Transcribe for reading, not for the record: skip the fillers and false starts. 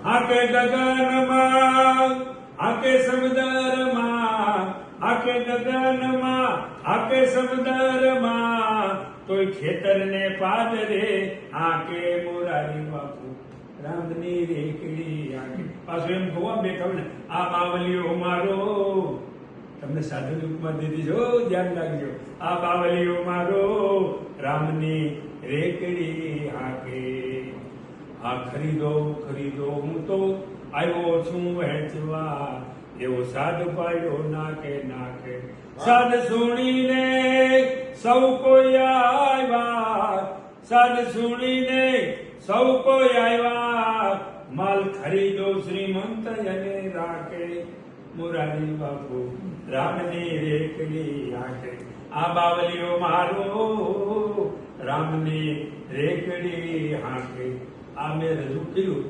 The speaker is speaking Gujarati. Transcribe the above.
આકે ગગનમાં આકે સમુદ્રમાં આકે ગગનમાં આકે સમુદ્રમાં તોય ખેતરને પાદરે આકે મોરારી બાપુ રામની રેકડી આકે. પાછું એમ ગોવા બેઠા ને આ બાવલીઓ મારો તમને સાધુની ઉપમા દીધી જો ધ્યાન રાખજો. આ બાવલીઓ મારો રામની રેકડી આકે. આ ખરીદો ખરીદો હું તો આવ્યો છું વહેંચવા એવો સાધ પાડ્યો નાકે નાકે. સાધ સુણીને સૌ કોઈ આવ્યા સાધ સુણીને સૌ કોઈ આવ્યા માલ ખરીદો શ્રીમંત અને રાખે મોરારી બાપુ રામની રેકડી આંકે. આ બાવલીઓ મારો રામની રેકડી આંકે. આ મેં રજૂ કર્યું